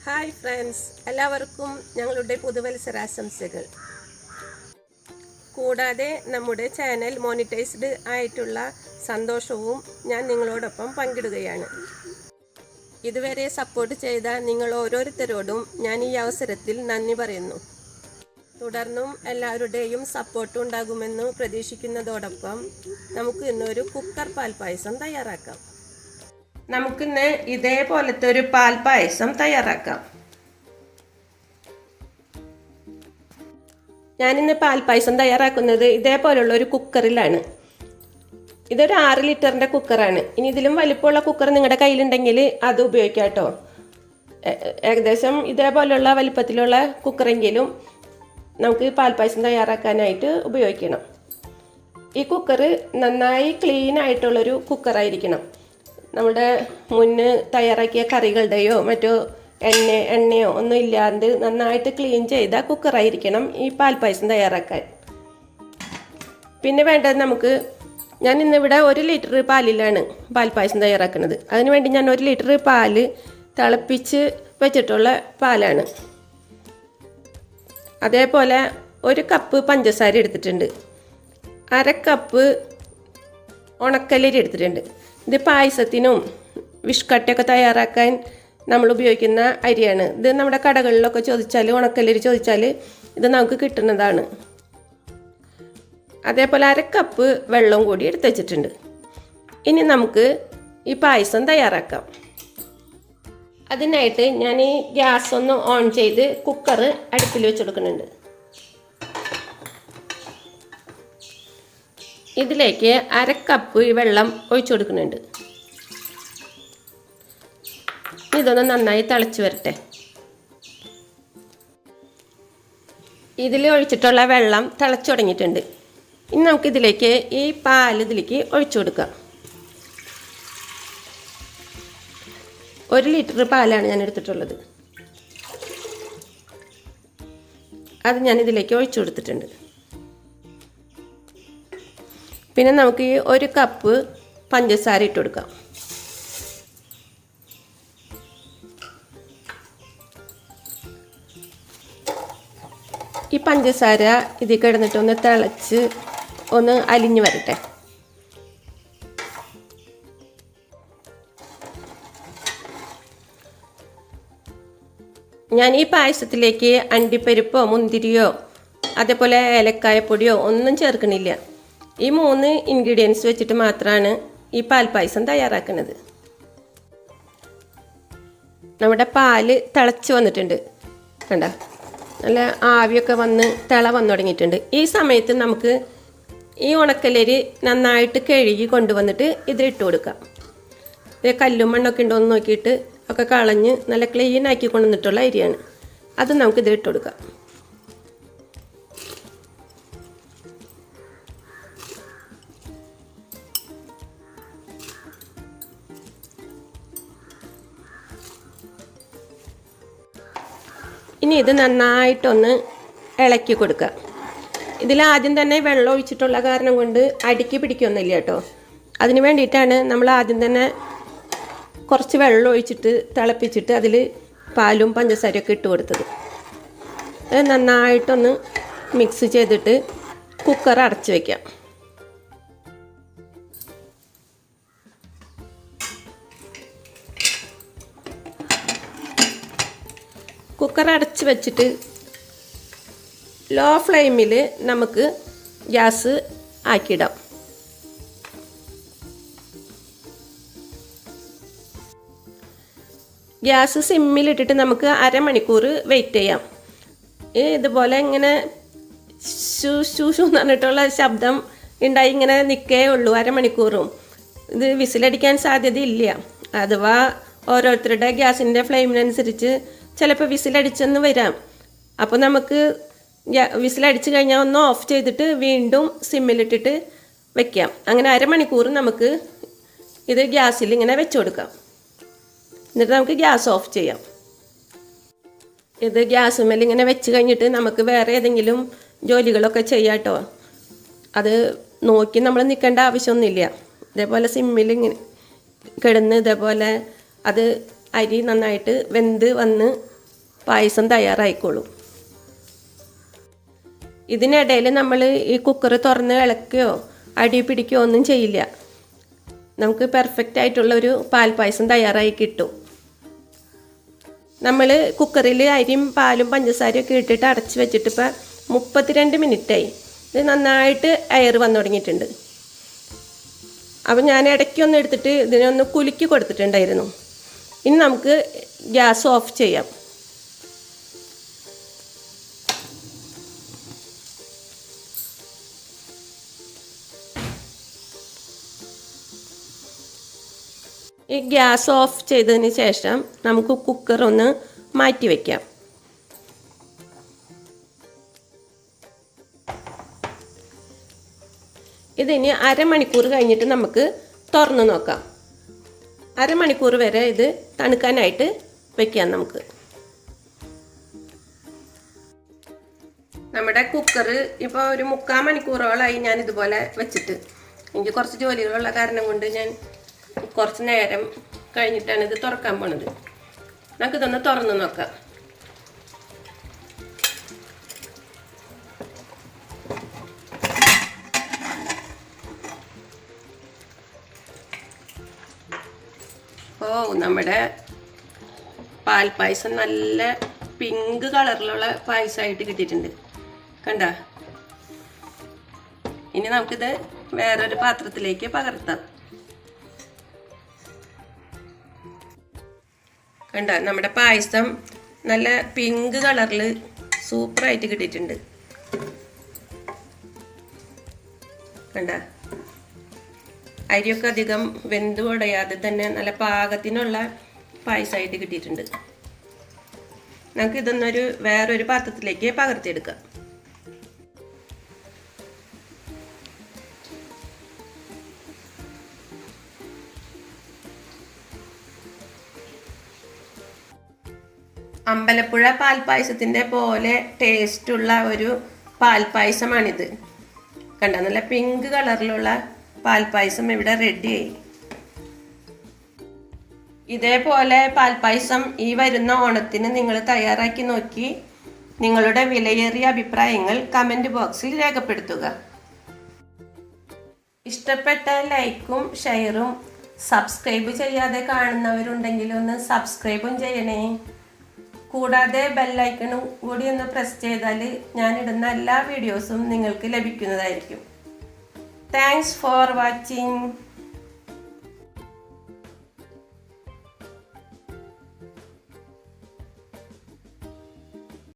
Hi friends, എല്ലാവർക്കും ഞങ്ങളുടെ പുതുവത്സരാശംസകൾ. കൂടാതെ നമ്മുടെ ചാനൽ മോണിറ്റൈസ്ഡ് ആയിട്ടുള്ള സന്തോഷവും ഞാൻ നിങ്ങളോടൊപ്പം പങ്കിടുകയാണ്. ഇതുവരെ സപ്പോർട്ട് ചെയ്ത നിങ്ങൾ ഓരോരുത്തരോടും ഞാൻ ഈ അവസരത്തിൽ നന്ദി പറയുന്നു. തുടർന്നും എല്ലാവരുടെയും സപ്പോർട്ട് ഉണ്ടാകുമെന്ന് പ്രതീക്ഷിക്കുന്നതോടൊപ്പം നമുക്ക് ഇന്നൊരു കുക്കർ പാൽപ്പായസം തയ്യാറാക്കാം. നമുക്കിന്ന് ഇതേപോലത്തെ ഒരു പാൽപ്പായസം തയ്യാറാക്കാം. ഞാനിന്ന് പാൽപ്പായസം തയ്യാറാക്കുന്നത് ഇതേപോലുള്ള ഒരു കുക്കറിലാണ്. ഇതൊരു 6 ലിറ്ററിൻ്റെ കുക്കറാണ്. ഇനി ഇതിലും വലിപ്പമുള്ള കുക്കർ നിങ്ങളുടെ കയ്യിലുണ്ടെങ്കിൽ അത് ഉപയോഗിക്കാം കേട്ടോ. ഏകദേശം ഇതേപോലുള്ള വലിപ്പത്തിലുള്ള കുക്കറെങ്കിലും നമുക്ക് പാൽപ്പായസം തയ്യാറാക്കാനായിട്ട് ഉപയോഗിക്കണം. ഈ കുക്കർ നന്നായി ക്ലീൻ ആയിട്ടുള്ളൊരു കുക്കറായിരിക്കണം. നമ്മുടെ മുന്നേ തയ്യാറാക്കിയ കറികളുടെയോ മറ്റോ എണ്ണയോ ഒന്നും ഇല്ലാണ്ട് നന്നായിട്ട് ക്ലീൻ ചെയ്ത കുക്കറായിരിക്കണം ഈ പാൽപ്പായസം തയ്യാറാക്കാൻ. പിന്നെ വേണ്ടത് ഞാൻ ഇന്നിവിടെ 1 ലിറ്റർ പാലിലാണ് പാൽപ്പായസം തയ്യാറാക്കുന്നത്. അതിനുവേണ്ടി ഞാൻ 1 ലിറ്റർ പാല് തിളപ്പിച്ച് വെച്ചിട്ടുള്ള പാലാണ്. അതേപോലെ 1 കപ്പ് പഞ്ചസാര എടുത്തിട്ടുണ്ട്. 1/2 കപ്പ് ഉണക്കലരി എടുത്തിട്ടുണ്ട്. ഇത് പായസത്തിനും വിഷ്കട്ടയൊക്കെ തയ്യാറാക്കാൻ നമ്മൾ ഉപയോഗിക്കുന്ന അരിയാണ്. ഇത് നമ്മുടെ കടകളിലൊക്കെ ചോദിച്ചാൽ, ഉണക്കലരി ചോദിച്ചാൽ ഇത് നമുക്ക് കിട്ടുന്നതാണ്. അതേപോലെ 1/2 കപ്പ് വെള്ളം കൂടി എടുത്ത് വെച്ചിട്ടുണ്ട്. ഇനി നമുക്ക് ഈ പായസം തയ്യാറാക്കാം. അതിനായിട്ട് ഞാൻ ഈ ഗ്യാസ് ഒന്ന് ഓൺ ചെയ്ത് കുക്കർ അടുപ്പിൽ വെച്ച് കൊടുക്കുന്നുണ്ട്. ഇതിലേക്ക് 1/2 കപ്പ് വെള്ളം ഒഴിച്ചു കൊടുക്കുന്നുണ്ട്. ഇതൊന്ന് നന്നായി തിളച്ച് വരട്ടെ. ഇതിൽ ഒഴിച്ചിട്ടുള്ള വെള്ളം തിളച്ചു തുടങ്ങിയിട്ടുണ്ട്. ഇനി നമുക്കിതിലേക്ക് ഈ പാൽ ഇതിലേക്ക് ഒഴിച്ചു കൊടുക്കാം. 1 ലിറ്റർ പാലാണ് ഞാൻ എടുത്തിട്ടുള്ളത്. അത് ഞാൻ ഇതിലേക്ക് ഒഴിച്ചു കൊടുത്തിട്ടുണ്ട്. പിന്നെ നമുക്ക് ഈ 1 കപ്പ് പഞ്ചസാര ഇട്ട് കൊടുക്കാം. ഈ പഞ്ചസാര ഇതിൽ കിടന്നിട്ട് ഒന്ന് തിളച്ച് ഒന്ന് അലിഞ്ഞ് വരട്ടെ. ഞാൻ ഈ പായസത്തിലേക്ക് അണ്ടിപ്പരിപ്പോ മുന്തിരിയോ അതേപോലെ ഏലക്കായപ്പൊടിയോ ഒന്നും ചേർക്കണില്ല. ഈ 3 ഇൻഗ്രീഡിയൻസ് വെച്ചിട്ട് മാത്രമാണ് ഈ പാൽപ്പായസം തയ്യാറാക്കുന്നത്. നമ്മുടെ പാല് തിളച്ച് വന്നിട്ടുണ്ട്, കണ്ട, നല്ല ആവിയൊക്കെ വന്ന് വന്നു തുടങ്ങിയിട്ടുണ്ട്. ഈ സമയത്ത് നമുക്ക് ഈ ഉണക്കലരി നന്നായിട്ട് കഴുകി കൊണ്ടുവന്നിട്ട് ഇതിലിട്ട് കൊടുക്കാം. കല്ലും മണ്ണൊക്കെ ഉണ്ടോ എന്ന് നോക്കിയിട്ട് ഒക്കെ കളഞ്ഞ് നല്ല ക്ലീൻ ആക്കി കൊണ്ടുവന്നിട്ടുള്ള അരിയാണ്. അത് നമുക്ക് ഇതിലിട്ട് കൊടുക്കാം. ഇനി ഇത് നന്നായിട്ടൊന്ന് ഇളക്കി കൊടുക്കുക. ഇതിൽ ആദ്യം തന്നെ വെള്ളം ഒഴിച്ചിട്ടുള്ള കാരണം കൊണ്ട് അടിക്ക് പിടിക്കൊന്നുമില്ല കേട്ടോ. അതിന് വേണ്ടിയിട്ടാണ് നമ്മൾ ആദ്യം തന്നെ കുറച്ച് വെള്ളം ഒഴിച്ചിട്ട് തിളപ്പിച്ചിട്ട് അതിൽ പാലും പഞ്ചസാരയൊക്കെ ഇട്ട് കൊടുത്തത്. അത് നന്നായിട്ടൊന്ന് മിക്സ് ചെയ്തിട്ട് കുക്കർ അടച്ച് വയ്ക്കാം. കുക്കർ അടച്ച് വെച്ചിട്ട് ലോ ഫ്ലെയിമിൽ നമുക്ക് ഗ്യാസ് ആക്കിയിടാം. ഗ്യാസ് സിമ്മിലിട്ടിട്ട് നമുക്ക് 1/2 മണിക്കൂർ വെയിറ്റ് ചെയ്യാം. ഇതുപോലെ ഇങ്ങനെ ഷൂ ഷൂ ഷൂ എന്ന് പറഞ്ഞിട്ടുള്ള ശബ്ദം ഉണ്ടായി ഇങ്ങനെ നിൽക്കേ ഉള്ളൂ 1/2 മണിക്കൂറും. ഇത് വിസിലടിക്കാൻ സാധ്യതയില്ല. അഥവാ ഓരോരുത്തരുടെ ഗ്യാസിൻ്റെ ഫ്ലെയിമിനനുസരിച്ച് ചിലപ്പോൾ വിസിലടിച്ചെന്ന് വരാം. അപ്പോൾ നമുക്ക് വിസിലടിച്ച് കഴിഞ്ഞാൽ ഒന്ന് ഓഫ് ചെയ്തിട്ട് വീണ്ടും സിമ്മിലിട്ടിട്ട് വെക്കാം. അങ്ങനെ 1/2 മണിക്കൂർ നമുക്ക് ഇത് ഗ്യാസിൽ ഇങ്ങനെ വെച്ച് കൊടുക്കാം. എന്നിട്ട് നമുക്ക് ഗ്യാസ് ഓഫ് ചെയ്യാം. ഇത് ഗ്യാസുമേൽ ഇങ്ങനെ വെച്ച് കഴിഞ്ഞിട്ട് നമുക്ക് വേറെ ഏതെങ്കിലും ജോലികളൊക്കെ ചെയ്യാം കേട്ടോ. അത് നോക്കി നമ്മൾ നിൽക്കേണ്ട ആവശ്യമൊന്നുമില്ല. ഇതേപോലെ സിമ്മിൽ ഇങ്ങനെ കിടന്ന് ഇതേപോലെ അത് അരി നന്നായിട്ട് വെന്ത് വന്ന് പായസം തയ്യാറായിക്കോളും. ഇതിനിടയിൽ നമ്മൾ ഈ കുക്കർ തുറന്ന് ഇളക്കുകയോ അടി പിടിക്കുകയോ ഒന്നും ചെയ്യില്ല. നമുക്ക് പെർഫെക്റ്റ് ആയിട്ടുള്ളൊരു പാൽപ്പായസം തയ്യാറായി കിട്ടും. നമ്മൾ കുക്കറിൽ അരിയും പാലും പഞ്ചസാരയും ഒക്കെ ഇട്ടിട്ട് അടച്ച് വെച്ചിട്ട് ഇപ്പോൾ 32 മിനിറ്റായി. ഇത് നന്നായിട്ട് എയർ വന്നു തുടങ്ങിയിട്ടുണ്ട്. അപ്പം ഞാൻ ഇടയ്ക്കൊന്ന് എടുത്തിട്ട് ഇതിനൊന്ന് കുലുക്കി കൊടുത്തിട്ടുണ്ടായിരുന്നു. ഇനി നമുക്ക് ഗ്യാസ് ഓഫ് ചെയ്യാം. ഈ ഗ്യാസ് ഓഫ് ചെയ്തതിന് ശേഷം നമുക്ക് കുക്കർ ഒന്ന് മാറ്റി വയ്ക്കാം. ഇതിനി അരമണിക്കൂർ കഴിഞ്ഞിട്ട് നമുക്ക് തുറന്ന് നോക്കാം. അരമണിക്കൂർ വരെ ഇത് തണുക്കാനായിട്ട് വെക്കാം നമുക്ക്. നമ്മുടെ കുക്കർ ഇപ്പോൾ ഒരു 3/4 മണിക്കൂറോളമായി ഞാൻ ഇതുപോലെ വെച്ചിട്ട്. എനിക്ക് കുറച്ച് ജോലികളുള്ള കാരണം കൊണ്ട് ഞാൻ കുറച്ച് നേരം കഴിഞ്ഞിട്ടാണ് ഇത് തുറക്കാൻ പോണത്. നമുക്കിതൊന്ന് തുറന്ന് നോക്കാം. ഓ, നമ്മുടെ പാൽപ്പായസം നല്ല പിങ്ക് കളറിലുള്ള പായസമായിട്ട് കിട്ടിയിട്ടുണ്ട്. കണ്ട. ഇനി നമുക്കിത് വേറൊരു പാത്രത്തിലേക്ക് പകർത്താം. കണ്ട, നമ്മുടെ പായസം നല്ല പിങ്ക് കളറിൽ സൂപ്പറായിട്ട് കിട്ടിയിട്ടുണ്ട്. കണ്ട, അരിയൊക്കെ അധികം വെന്ത് ഉടയാതെ തന്നെ നല്ല പാകത്തിനുള്ള പായസമായിട്ട് കിട്ടിയിട്ടുണ്ട്. നമുക്ക് ഇതൊന്നൊരു വേറൊരു പാത്രത്തിലേക്ക് പകർത്തിയെടുക്കാം. അമ്പലപ്പുഴ പാൽപ്പായസത്തിൻ്റെ പോലെ ടേസ്റ്റുള്ള ഒരു പാൽപ്പായസമാണിത്. കണ്ട, നല്ല പിങ്ക് കളറിലുള്ള പാൽപ്പായസം ഇവിടെ റെഡിയായി. ഇതേപോലെ പാൽപ്പായസം ഈ വരുന്ന ഓണത്തിന് നിങ്ങൾ തയ്യാറാക്കി നോക്കി നിങ്ങളുടെ വിലയേറിയ അഭിപ്രായങ്ങൾ കമൻറ്റ് ബോക്സിൽ രേഖപ്പെടുത്തുക. ഇഷ്ടപ്പെട്ട ലൈക്കും ഷെയറും സബ്സ്ക്രൈബ് ചെയ്യാതെ കാണുന്നവരുണ്ടെങ്കിൽ ഒന്ന് സബ്സ്ക്രൈബും ചെയ്യണേ. കൂടാതെ ബെല്ലൈക്കണും കൂടി ഒന്ന് പ്രസ് ചെയ്താൽ ഞാനിടുന്ന എല്ലാ വീഡിയോസും നിങ്ങൾക്ക് ലഭിക്കുന്നതായിരിക്കും. Thanks for watching.